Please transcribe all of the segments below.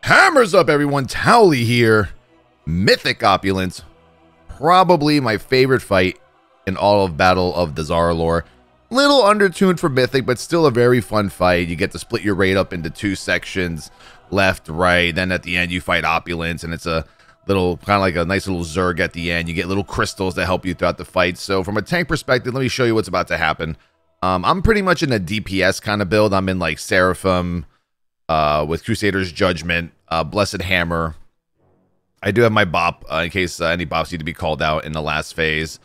Hammers up, everyone. Towelliee here. Mythic Opulence. Probably my favorite fight in all of Battle of Dazar'alor. Little undertuned for Mythic, but still a very fun fight. You get to split your raid up into two sections, left, right. Then at the end, you fight Opulence, and it's a little, kind of like a nice little Zerg at the end. You get little crystals that help you throughout the fight. So from a tank perspective, let me show you what's about to happen. I'm pretty much in a DPS kind of build. I'm in like Seraphim, with Crusader's Judgment, Blessed Hammer. I do have my bop in case any bops need to be called out in the last phase.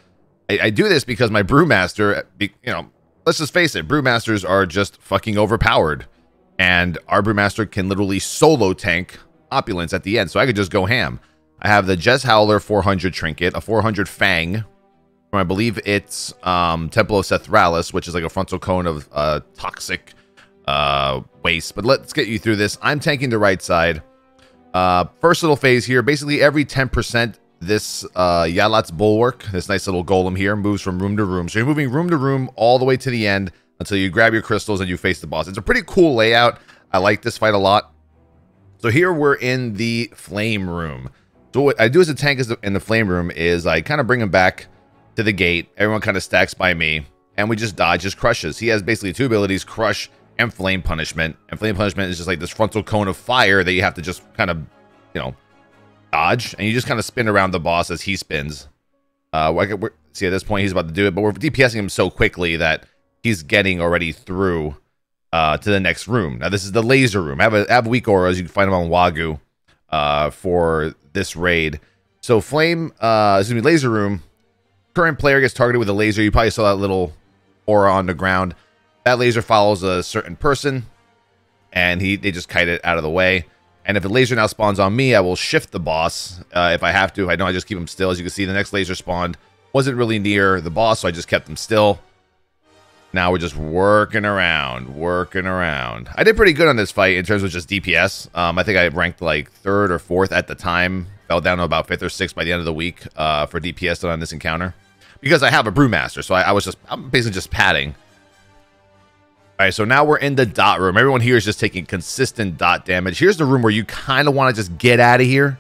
I do this because my Brewmaster, you know, let's just face it, Brewmasters are just fucking overpowered. And our Brewmaster can literally solo tank Opulence at the end, so I could just go ham. I have the Dazar'alor 400 Trinket, a 400 Fang, from I believe it's Temple of Sethrallis, which is like a frontal cone of toxic waste. But let's get you through this. I'm tanking the right side. First little phase here, basically every 10% this Yalat's Bulwark, this nice little golem here, moves from room to room. So you're moving room to room all the way to the end until you grab your crystals and you face the boss. It's a pretty cool layout. I like this fight a lot. So here we're in the flame room. So what I do as a tank in the flame room is I kind of bring him back to the gate. Everyone kind of stacks by me, and we just dodge his crushes. He has basically two abilities, Crush and Flame Punishment. And Flame Punishment is just like this frontal cone of fire that you have to just kind of, you know, dodge. And you just kind of spin around the boss as he spins. See, at this point, he's about to do it, but we're DPSing him so quickly that he's getting already through to the next room. Now, this is the laser room. I have weak auras. You can find them on Wagyu for this raid. So laser room. Current player gets targeted with a laser. You probably saw that little aura on the ground. That laser follows a certain person, and they just kite it out of the way. And if the laser now spawns on me, I will shift the boss if I have to. If I don't, I just keep him still. As you can see, the next laser spawned wasn't really near the boss, so I just kept him still. Now we're just working around. I did pretty good on this fight in terms of just DPS. I think I ranked like 3rd or 4th at the time. Fell down to about 5th or 6th by the end of the week for DPS done on this encounter. Because I have a Brewmaster, so I'm basically just padding. All right, so now we're in the dot room. Everyone here is just taking consistent dot damage. Here's the room where you kind of want to just get out of here.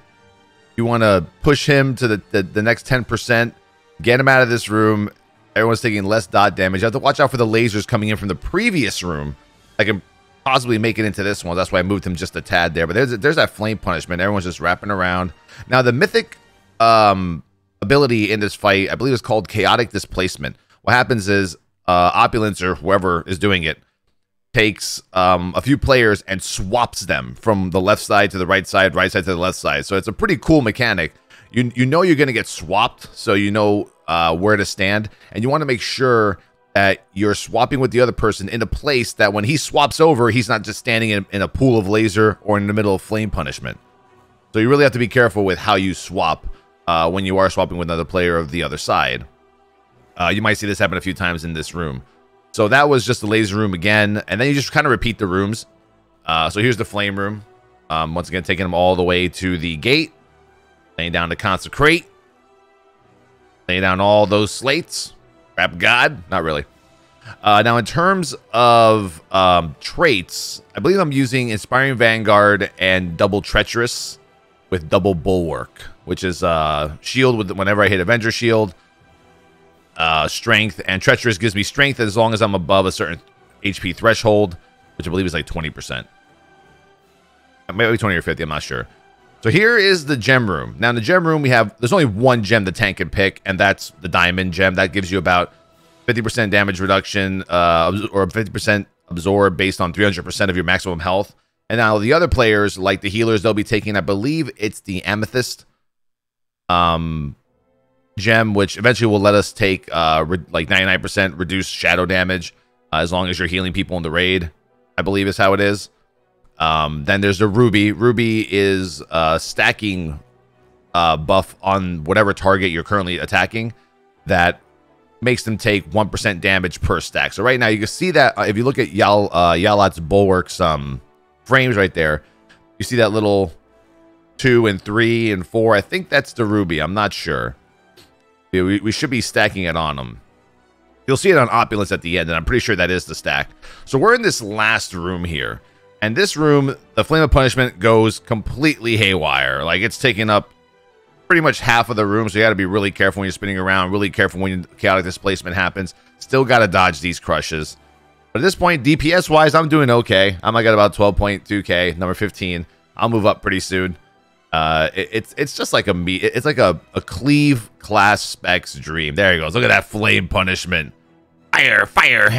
You want to push him to the next 10%, get him out of this room. Everyone's taking less dot damage. You have to watch out for the lasers coming in from the previous room. I can possibly make it into this one. That's why I moved him just a tad there. But there's that Flame Punishment. Everyone's just wrapping around. Now, the Mythic ability in this fight, I believe it's called Chaotic Displacement. What happens is Opulence, or whoever is doing it, takes a few players and swaps them from the left side to the right side to the left side. So it's a pretty cool mechanic. You know you're going to get swapped, so you know where to stand. And you want to make sure that you're swapping with the other person in a place that when he swaps over, he's not just standing in a pool of laser or in the middle of Flame Punishment. So you really have to be careful with how you swap when you are swapping with another player of the other side. You might see this happen a few times in this room. So that was just the laser room again. And then you just kind of repeat the rooms. So here's the flame room. Once again, taking them all the way to the gate. Laying down to consecrate. Laying down all those slates. Grab God. Not really. Now, in terms of traits, I believe I'm using Inspiring Vanguard and Double Treacherous with Double Bulwark, which is shield with whenever I hit Avenger Shield. Strength, and Treacherous gives me strength as long as I'm above a certain HP threshold, which I believe is like 20%. Maybe 20 or 50, I'm not sure. So here is the gem room. Now in the gem room, there's only one gem the tank can pick, and that's the diamond gem. That gives you about 50% damage reduction, or 50% absorb based on 300% of your maximum health. And now the other players, like the healers, they'll be taking, I believe it's the amethyst gem, which eventually will let us take like 99% reduced shadow damage as long as you're healing people in the raid, I believe is how it is. Then there's the ruby. Ruby is stacking buff on whatever target you're currently attacking that makes them take 1% damage per stack. So right now you can see that if you look at Yalat's Bulwark's frames right there, you see that little 2 and 3 and 4. I think that's the ruby. I'm not sure. We should be stacking it on them. You'll see it on Opulence at the end, and I'm pretty sure that is the stack. So we're in this last room here. And this room, the Flame of Punishment goes completely haywire. Like, it's taking up pretty much half of the room, so you got to be really careful when you're spinning around, really careful when chaotic displacement happens. Still got to dodge these crushes. But at this point, DPS-wise, I'm doing okay. I'm like at about 12.2k, number 15. I'll move up pretty soon. It's just like it's like a cleave class specs dream. There he goes. Look at that Flame Punishment. Fire, fire,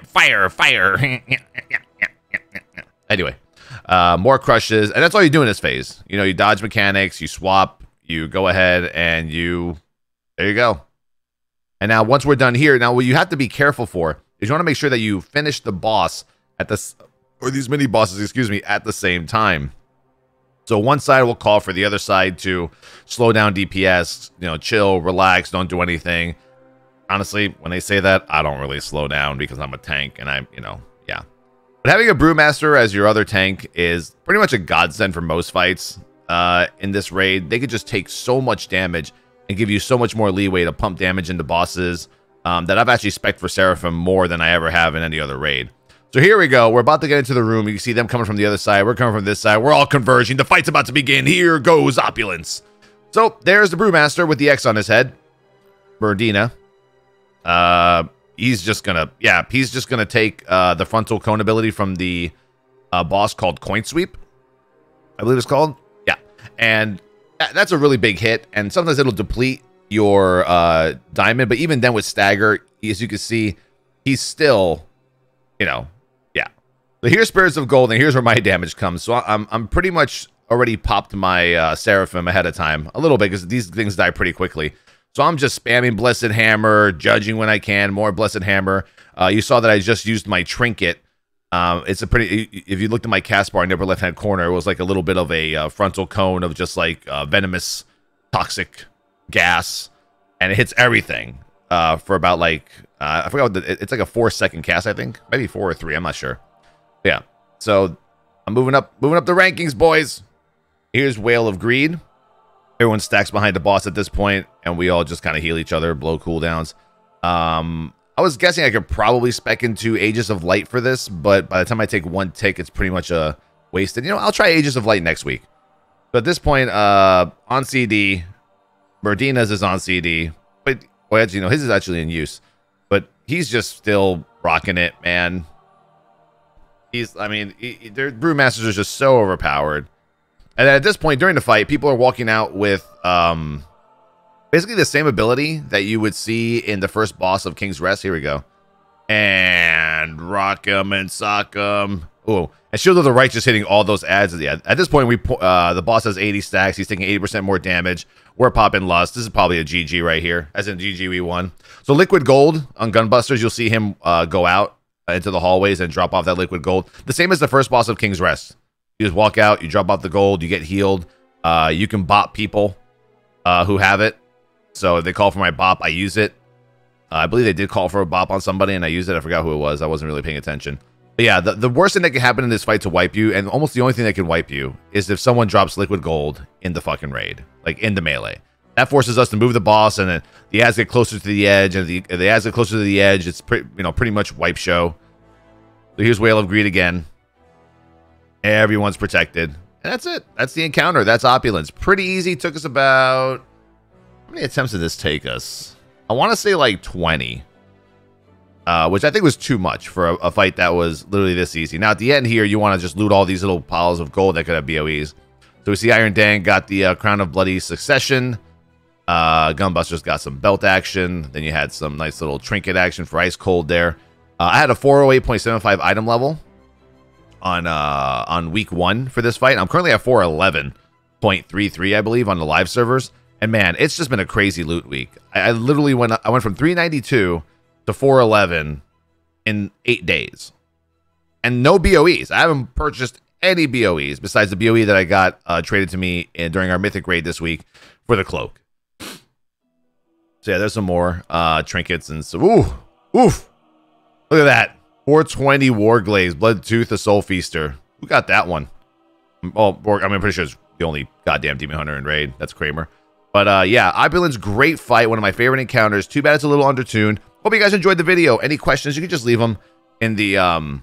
fire, fire. Anyway, more crushes, and that's all you do in this phase. You know, you dodge mechanics, you swap, you go ahead, and there you go. And now once we're done here, now what you have to be careful for is you want to make sure that you finish the boss at or these mini bosses, excuse me, at the same time. So one side will call for the other side to slow down DPS, you know, chill, relax, don't do anything. Honestly, when they say that, I don't really slow down because I'm a tank and I'm, you know, yeah. But having a Brewmaster as your other tank is pretty much a godsend for most fights in this raid. They could just take so much damage and give you so much more leeway to pump damage into bosses that I've actually spec'd for Seraphim more than I ever have in any other raid. So here we go. We're about to get into the room. You can see them coming from the other side. We're coming from this side. We're all converging. The fight's about to begin. Here goes Opulence. So there's the Brewmaster with the X on his head. Berdina. He's just gonna take the frontal cone ability from the boss called Coin Sweep, I believe it's called. Yeah, and that's a really big hit, and sometimes it'll deplete your diamond, but even then with stagger, as you can see, he's still, you know, yeah. So here's Spirits of Gold, and here's where my damage comes. So I'm pretty much already popped my Seraphim ahead of time a little bit because these things die pretty quickly. So I'm just spamming Blessed Hammer, judging when I can, more Blessed Hammer. You saw that I just used my Trinket. It's a pretty, if you looked at my cast bar in the upper left-hand corner, it was like a little bit of a frontal cone of just like venomous, toxic gas. And it hits everything for about like, I forgot what it's like a 4-second cast, I think. Maybe 4 or 3, I'm not sure. Yeah, so I'm moving up the rankings, boys. Here's Whale of Greed. Everyone stacks behind the boss at this point, and we all just kind of heal each other, blow cooldowns. I was guessing I could probably spec into Aegis of Light for this, but by the time I take one tick, it's pretty much wasted. You know, I'll try Aegis of Light next week. But at this point, on CD, Berdina's is on CD, but well, actually, you know, his is actually in use. But he's just still rocking it, man. I mean, their Brewmasters are just so overpowered. And then at this point, during the fight, people are walking out with basically the same ability that you would see in the first boss of King's Rest. Here we go. And rock 'em and sock 'em. Oh, and Shield of the Righteous hitting all those adds. Yeah, at this point, the boss has 80 stacks. He's taking 80% more damage. We're popping Lust. This is probably a GG right here. As in GG, we won. So Liquid Gold on Gunbusters, you'll see him go out into the hallways and drop off that Liquid Gold. The same as the first boss of King's Rest. You just walk out, you drop off the gold, you get healed. You can bop people who have it. So if they call for my bop, I use it. I believe they did call for a bop on somebody, and I used it. I forgot who it was. I wasn't really paying attention. But yeah, the worst thing that can happen in this fight to wipe you, and almost the only thing that can wipe you, is if someone drops Liquid Gold in the fucking raid. Like, in the melee. That forces us to move the boss, and then the ads get closer to the edge, and if the ads get closer to the edge, it's pretty much wipe show. So here's Whale of Greed again. Everyone's protected. And that's it. That's the encounter. That's Opulence. Pretty easy. Took us about... How many attempts did this take us? I want to say like 20. Which I think was too much for a fight that was literally this easy. Now at the end here, you want to just loot all these little piles of gold that could have BOEs. So we see Iron Dan got the Crown of Bloody Succession. Gunbusters got some belt action. Then you had some nice little trinket action for Ice Cold there. I had a 408.75 item level on week 1 for this fight. I'm currently at 411.33, I believe, on the live servers. And man, it's just been a crazy loot week. I literally went from 392 to 411 in 8 days. And no BOEs. I haven't purchased any BOEs besides the BOE that I got traded to me during our Mythic raid this week for the cloak. So yeah, there's some more trinkets and so oof. Look at that. 420 Warglaze, Bloodtooth, the Soul Feaster. Who got that one? Oh, I'm pretty sure it's the only goddamn Demon Hunter in raid. That's Kramer. But yeah, Opulence, great fight. One of my favorite encounters. Too bad it's a little undertuned. Hope you guys enjoyed the video. Any questions, you can just leave them in the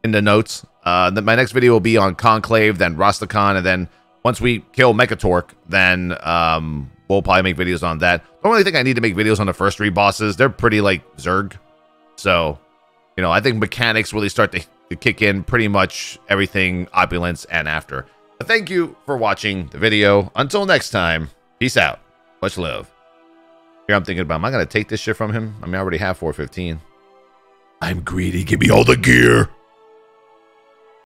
notes. Then my next video will be on Conclave, then Rastakhan, and then once we kill Mechatork, then we'll probably make videos on that. Don't really think I need to make videos on the first 3 bosses. They're pretty, like, Zerg. So, you know, I think mechanics really start to kick in pretty much everything Opulence and after. But thank you for watching the video. Until next time, peace out. Much love. Here I'm thinking about, am I going to take this shit from him? I mean, I already have 415. I'm greedy. Give me all the gear.